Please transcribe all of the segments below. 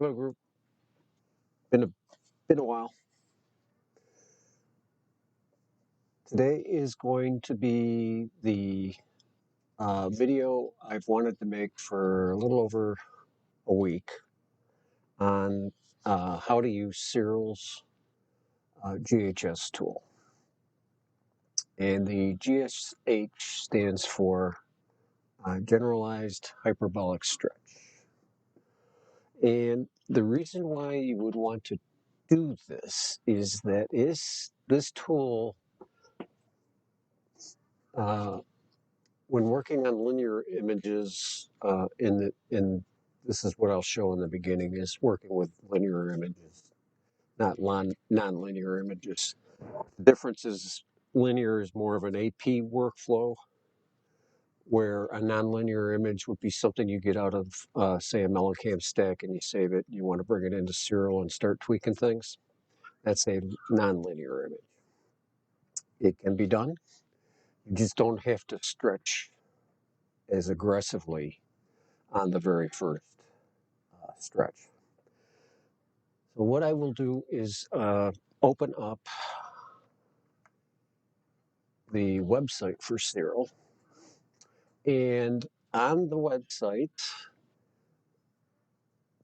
Hello, group. Been a while. Today is going to be the video I've wanted to make for a little over a week on how to use Siril's GHS tool. And the GHS stands for Generalized Hyperbolic Stretch. And the reason why you would want to do this is that this tool when working on linear images, in this is what I'll show in the beginning, is working with linear images, not non-linear images. The difference is linear is more of an AP workflow, where a nonlinear image would be something you get out of, say, a Mellocam stack and you save it. You want to bring it into Siril and start tweaking things. That's a nonlinear image. It can be done. You just don't have to stretch as aggressively on the very first stretch. So what I will do is open up the website for Siril, and on the website,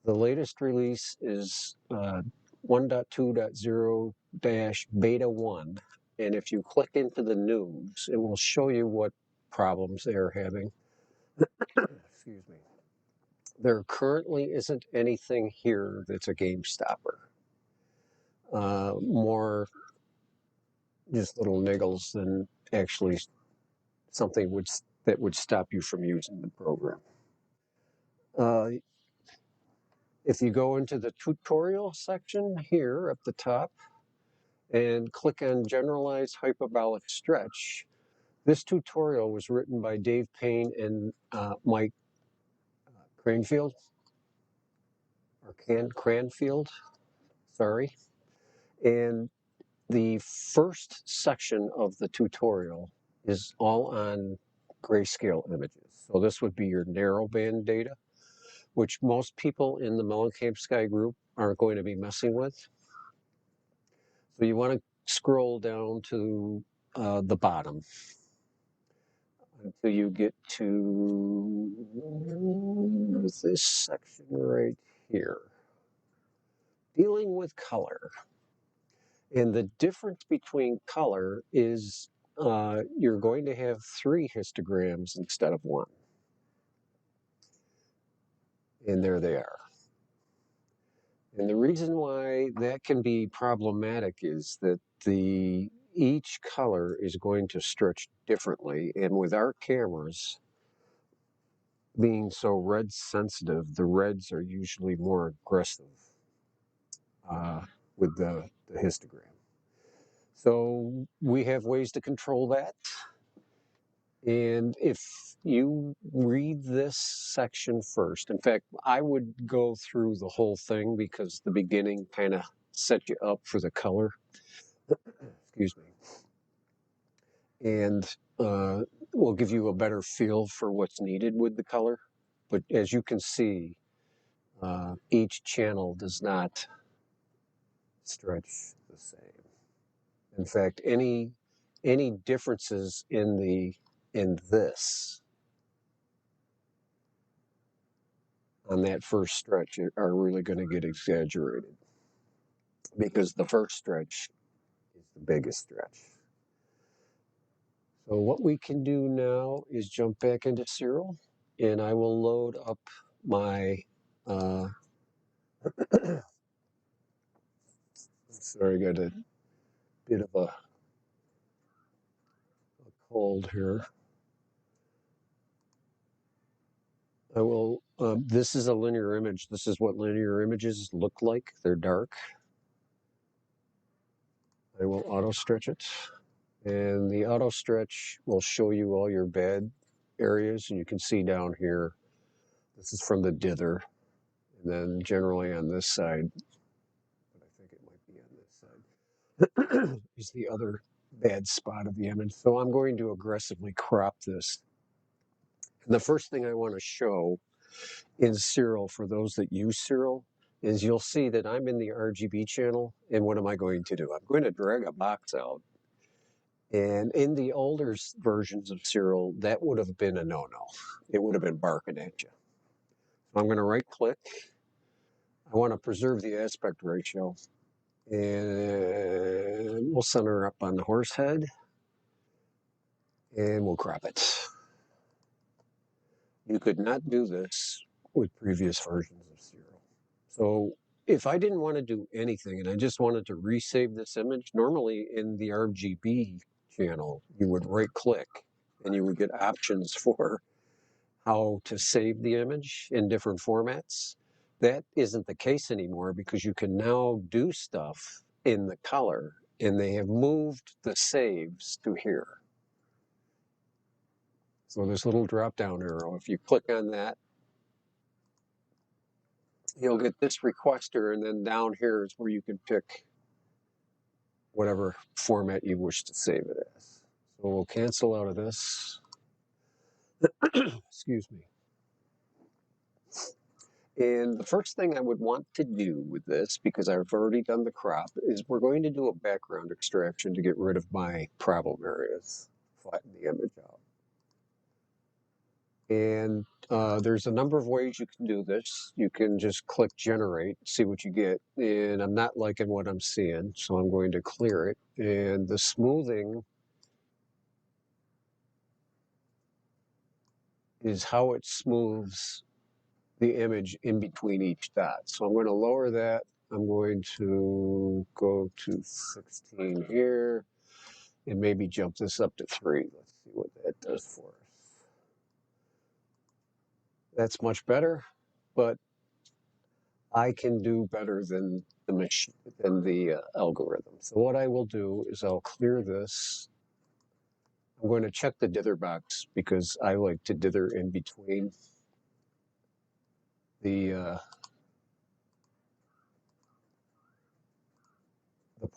the latest release is 1.2.0-beta1, and if you click into the news, it will show you what problems they are having. Excuse me. There currently isn't anything here that's a game stopper. More just little niggles than actually something that would stop you from using the program. If you go into the tutorial section here at the top and click on Generalized Hyperbolic Stretch, this tutorial was written by Dave Payne and Mike Cranfield, or Cranfield, sorry. And the first section of the tutorial is all on grayscale images. So this would be your narrowband data, which most people in the Mellencamp Sky group aren't going to be messing with. So you want to scroll down to the bottom until you get to this section right here, dealing with color. And the difference between color is you're going to have 3 histograms instead of 1. And there they are. And the reason why that can be problematic is that each color is going to stretch differently. And with our cameras being so red sensitive, the reds are usually more aggressive with the histogram. So we have ways to control that. And if you read this section first, in fact, I would go through the whole thing because the beginning kind of set you up for the color. Excuse me. And will give you a better feel for what's needed with the color. But as you can see, each channel does not stretch the same. In fact, any differences in this on that first stretch are really going to get exaggerated, because the first stretch is the biggest stretch. So what we can do now is jump back into Siril, and I will load up my sorry, I got a bit of a cold here. I will, this is a linear image. This is what linear images look like. They're dark. I will auto stretch it. And the auto stretch will show you all your bad areas. And you can see down here, this is from the dither. And then generally on this side, but I think it might be on this side, is the other bad spot of the image. So I'm going to aggressively crop this. And the first thing I want to show in Siril, for those that use Siril, is you'll see that I'm in the RGB channel, and what am I going to do? I'm going to drag a box out. And in the older versions of Siril, that would have been a no-no. It would have been barking at you. So I'm going to right-click. I want to preserve the aspect ratio. And we'll center up on the horse head. And we'll crop it. You could not do this with previous versions of Siril. So if I didn't want to do anything and I just wanted to resave this image, normally in the RGB channel, you would right-click and you would get options for how to save the image in different formats. That isn't the case anymore because you can now do stuff in the color, and they have moved the saves to here. So this little drop-down arrow, if you click on that, you'll get this requester, and then down here is where you can pick whatever format you wish to save it as. So we'll cancel out of this. Excuse me. And the first thing I would want to do with this, because I've already done the crop, is we're going to do a background extraction to get rid of my problem areas, flatten the image out. And there's a number of ways you can do this. You can just click generate, see what you get. And I'm not liking what I'm seeing, so I'm going to clear it. And the smoothing is how it smooths the image in between each dot. So I'm going to lower that. I'm going to go to 16 here and maybe jump this up to 3. Let's see what that does for us. That's much better, but I can do better than the machine, than the algorithm. So what I will do is I'll clear this. I'm going to check the dither box because I like to dither in between the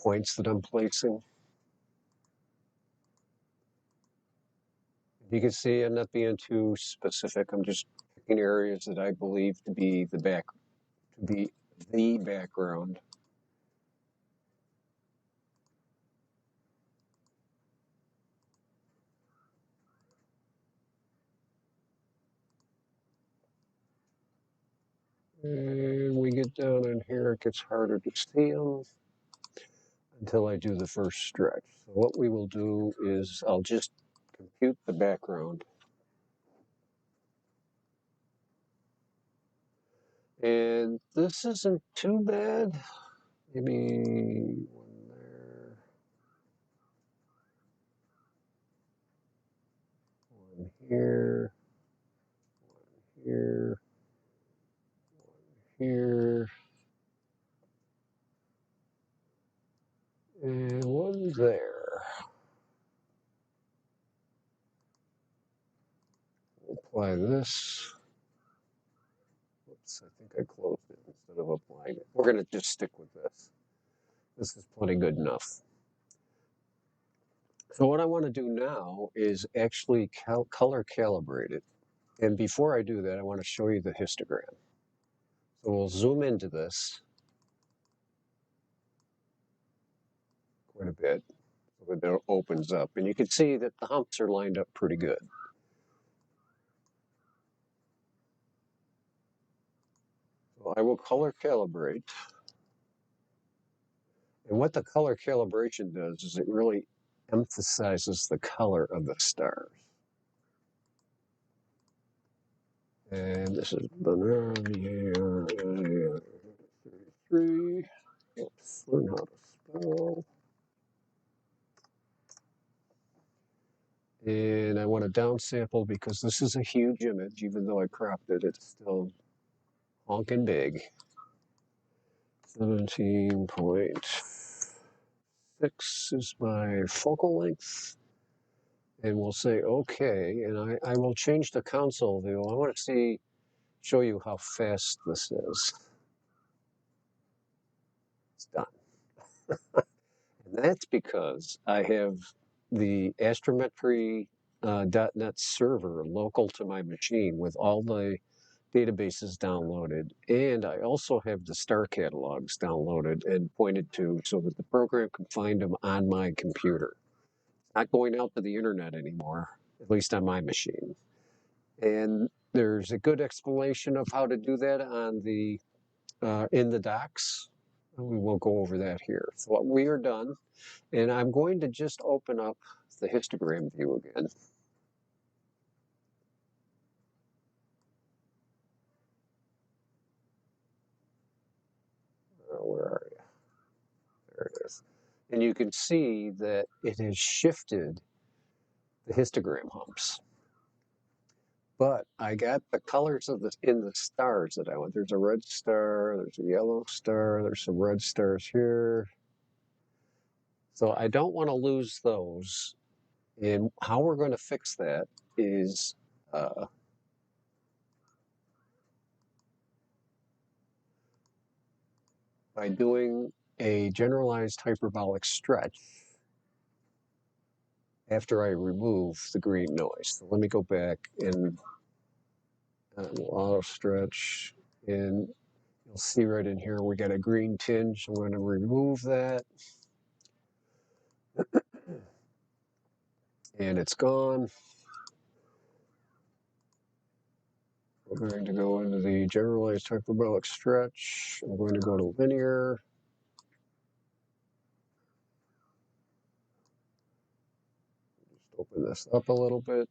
points that I'm placing. You can see I'm not being too specific. I'm just picking areas that I believe to be the background. And we get down in here, it gets harder to see them until I do the first stretch. So what we will do is I'll just compute the background. And this isn't too bad. Maybe one there, one here, one here, one here, and one there. We'll apply this. Oops, I think I closed it instead of applying it. We're going to just stick with this. This is plenty good enough. So what I want to do now is actually color calibrate it. And before I do that, I want to show you the histogram. So we'll zoom into this quite a bit so that it opens up. And you can see that the humps are lined up pretty good. So I will color calibrate. And what the color calibration does is it really emphasizes the color of the stars. And this is banana 33. Oops, learn how to spell. And I want to downsample because this is a huge image. Even though I cropped it, it's still honking big. 17.6 is my focal length. And we'll say okay, and I will change the console view. I want to show you how fast this is. It's done. And that's because I have the astrometry.net server local to my machine with all the databases downloaded, and I also have the star catalogs downloaded and pointed to so that the program can find them on my computer. Not going out to the internet anymore, at least on my machine. And there's a good explanation of how to do that on the in the docs. We won't go over that here. So we are done, and I'm going to just open up the histogram view again. Where are you? There it is. And you can see that it has shifted the histogram humps. But I got the colors of in the stars that I want. There's a red star, there's a yellow star, there's some red stars here. So I don't want to lose those. And how we're going to fix that is by doing a generalized hyperbolic stretch after I remove the green noise. So let me go back and we'll auto stretch, and you'll see right in here we got a green tinge. I'm going to remove that, and it's gone. We're going to go into the generalized hyperbolic stretch. I'm going to go to linear. Just open this up a little bit.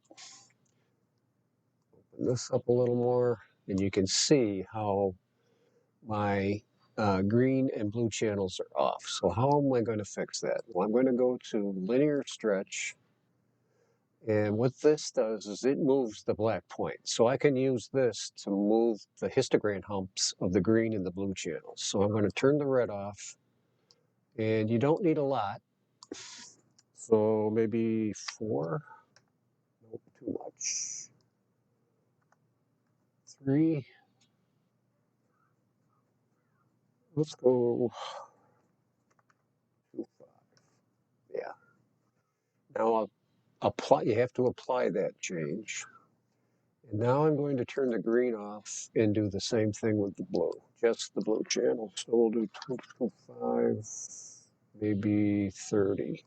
Open this up a little more, and you can see how my green and blue channels are off. So how am I going to fix that? Well, I'm going to go to linear stretch, and what this does is it moves the black point. So I can use this to move the histogram humps of the green and the blue channels. So I'm going to turn the red off, and you don't need a lot. So maybe 4, nope, too much. 3, let's go 2, 5, yeah. Now I'll apply, you have to apply that change. And now I'm going to turn the green off and do the same thing with the blue, just the blue channel. So we'll do 25, maybe 30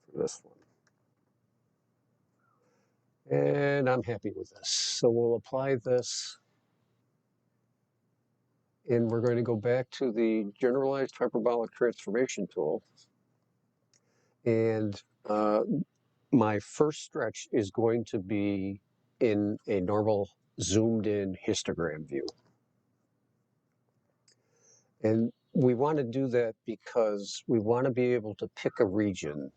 for this one. And I'm happy with this. So we'll apply this, and we're going to go back to the Generalized Hyperbolic Transformation tool. And my first stretch is going to be in a normal zoomed in histogram view. And we want to do that because we want to be able to pick a region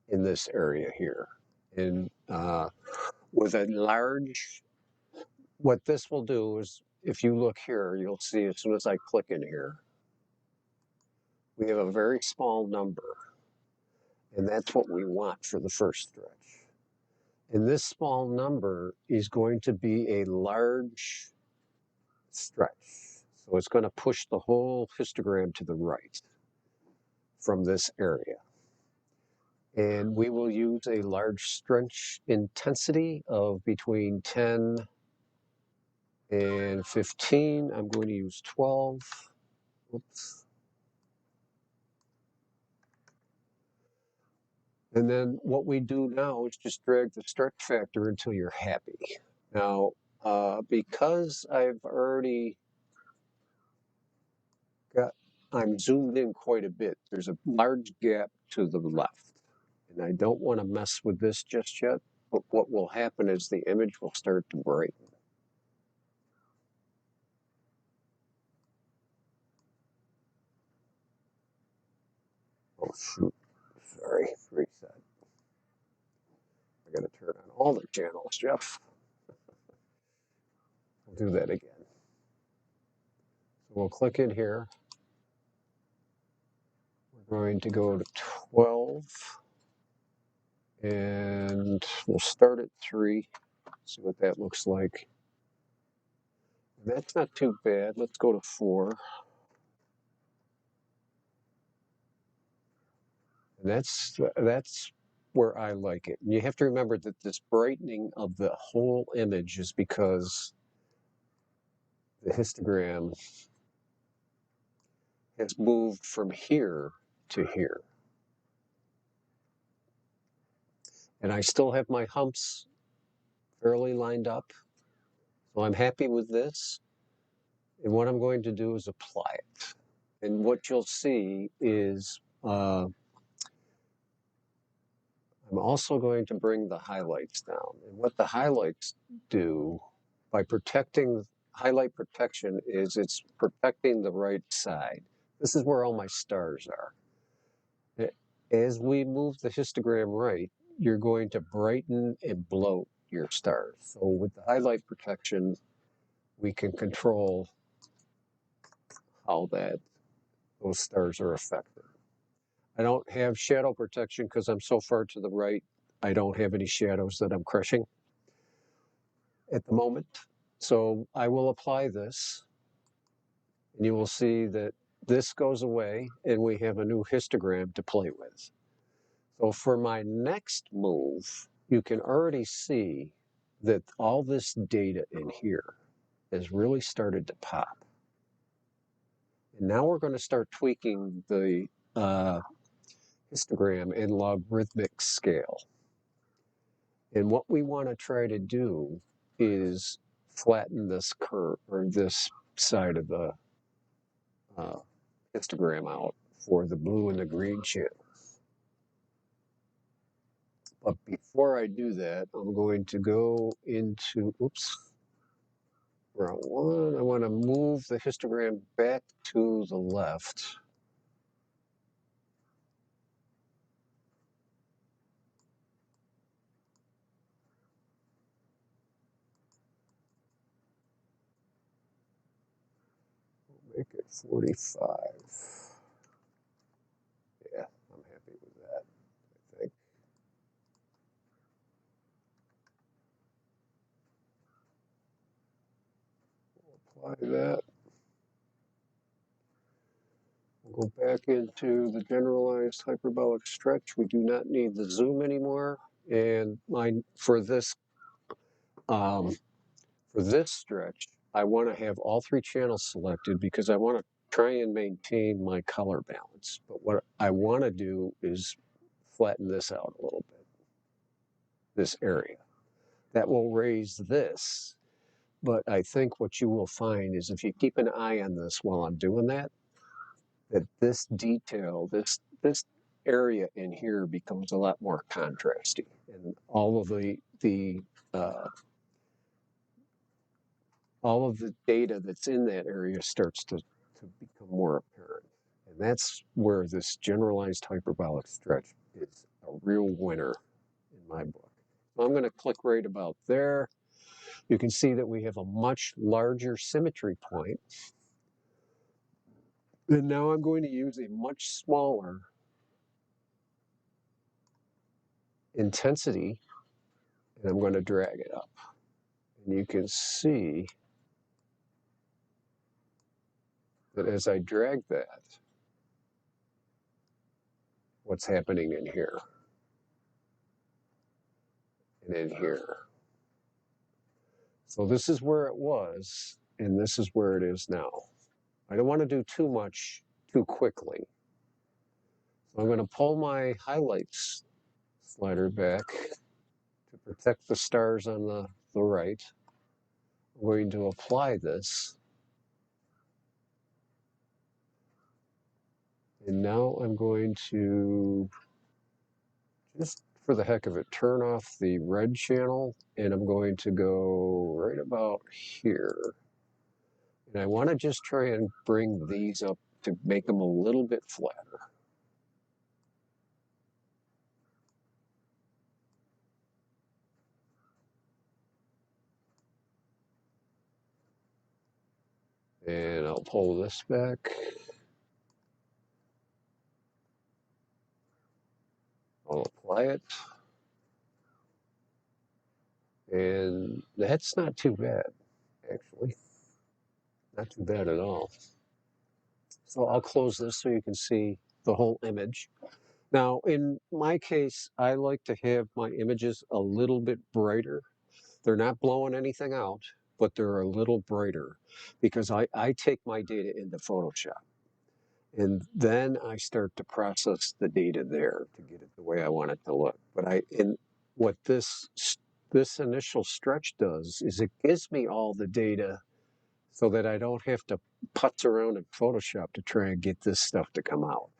in this area here. And with a large, what this will do is, if you look here, you'll see as soon as I click in here, we have a very small number. And that's what we want for the first stretch. And this small number is going to be a large stretch. So it's going to push the whole histogram to the right from this area. And we will use a large stretch intensity of between 10 and 15. I'm going to use 12. Oops. And then what we do now is just drag the stretch factor until you're happy. Now, because I've already I'm zoomed in quite a bit, there's a large gap to the left. And I don't want to mess with this just yet, but what will happen is the image will start to brighten. Oh shoot, sorry, reset. I gotta turn on all the channels, Jeff. I'll do that again. So we'll click in here. We're going to go to 12, and we'll start at 3, see what that looks like. That's not too bad. Let's go to 4. And that's where I like it. And you have to remember that this brightening of the whole image is because the histogram has moved from here to here. And I still have my humps fairly lined up. So I'm happy with this. And what I'm going to do is apply it. And what you'll see is I'm also going to bring the highlights down. And what the highlights do by protecting, highlight protection is it's protecting the right side. This is where all my stars are. As we move the histogram right, you're going to brighten and bloat your stars. So with the highlight protection, we can control how those stars are affected. I don't have shadow protection because I'm so far to the right. I don't have any shadows that I'm crushing at the moment. So I will apply this, and you will see that this goes away, and we have a new histogram to play with. So for my next move, you can already see that all this data in here has really started to pop. And now we're going to start tweaking the histogram in logarithmic scale. And what we want to try to do is flatten this curve, or this side of the histogram out for the blue and the green channel. But before I do that, I'm going to go into, oops, wrong one. I want to move the histogram back to the left. Make it 45. Yeah, I'm happy with that, I think. We'll apply that. We'll go back into the generalized hyperbolic stretch. We do not need the zoom anymore. And for this stretch, I want to have all three channels selected because I want to try and maintain my color balance. But what I want to do is flatten this out a little bit, this area. That will raise this. But I think what you will find is if you keep an eye on this while I'm doing that, that this detail, this area in here becomes a lot more contrasty, and all of the data that's in that area starts to become more apparent. And that's where this generalized hyperbolic stretch is a real winner in my book. So I'm going to click right about there. You can see that we have a much larger symmetry point. And now I'm going to use a much smaller intensity, and I'm going to drag it up. And you can see that as I drag that, what's happening in here and in here. So this is where it was, and this is where it is now. I don't want to do too much too quickly. So I'm going to pull my highlights slider back to protect the stars on the right. I'm going to apply this. And now I'm going to, just for the heck of it, turn off the red channel, and I'm going to go right about here. And I want to just try and bring these up to make them a little bit flatter. And I'll pull this back. I'll apply it. And that's not too bad, actually. Not too bad at all. So I'll close this so you can see the whole image. Now, in my case, I like to have my images a little bit brighter. They're not blowing anything out, but they're a little brighter because I take my data into Photoshop. And then I start to process the data there to get it the way I want it to look. But what this initial stretch does is it gives me all the data so that I don't have to putz around in Photoshop to try and get this stuff to come out.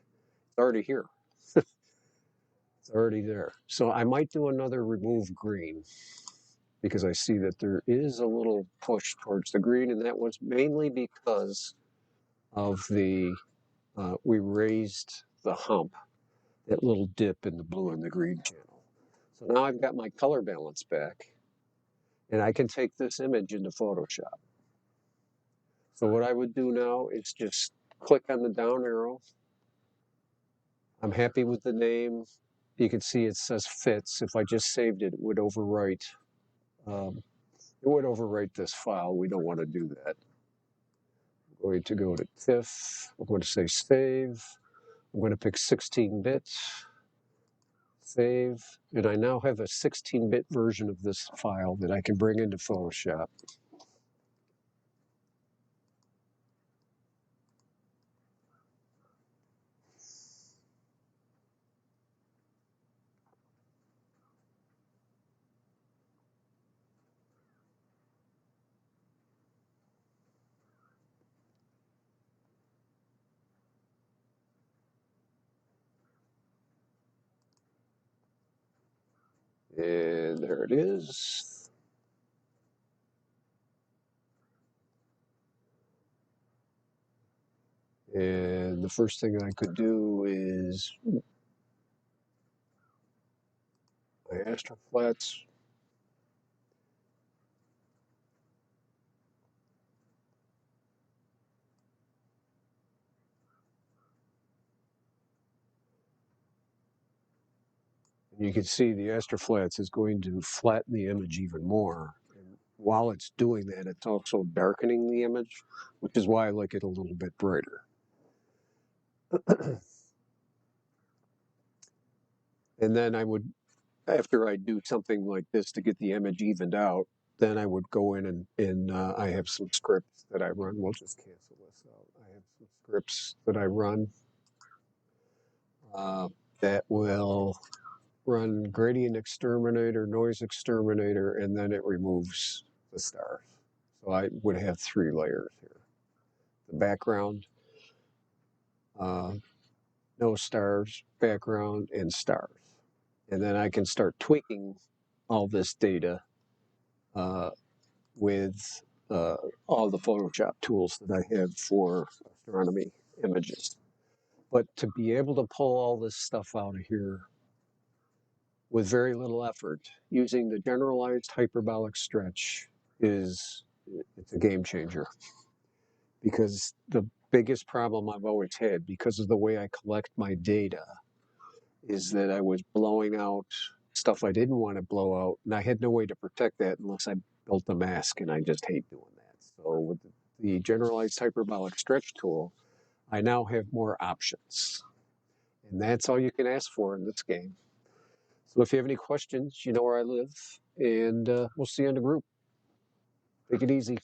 It's already here. It's already there. So I might do another remove green because I see that there is a little push towards the green, and that was mainly because of we raised the hump, that little dip in the blue and the green channel. So now I've got my color balance back, and I can take this image into Photoshop. So what I would do now is just click on the down arrow. I'm happy with the name. You can see it says fits. If I just saved it, it would overwrite. This file. We don't want to do that. I'm going to go to TIFF. I'm going to say save. I'm going to pick 16 bits. Save. And I now have a 16-bit version of this file that I can bring into Photoshop. And there it is. And the first thing I could do is my Astro flats. You can see the Astro flats is going to flatten the image even more. And while it's doing that, it's also darkening the image, which is why I like it a little bit brighter. And then I would, after I do something like this to get the image evened out, then I would go in and I have some scripts that I run. We'll just cancel this out. I have some scripts that I run that will run gradient exterminator, noise exterminator, and then it removes the stars. So I would have 3 layers here. The background, no stars, background, and stars. And then I can start tweaking all this data with all the Photoshop tools that I have for astronomy images. But to be able to pull all this stuff out of here with very little effort using the generalized hyperbolic stretch it's a game changer. Because the biggest problem I've always had, because of the way I collect my data, is that I was blowing out stuff I didn't want to blow out, and I had no way to protect that unless I built a mask, and I just hate doing that. So with the Generalized Hyperbolic Stretch tool, I now have more options. And that's all you can ask for in this game. So if you have any questions, you know where I live, and we'll see you in the group. Take it easy.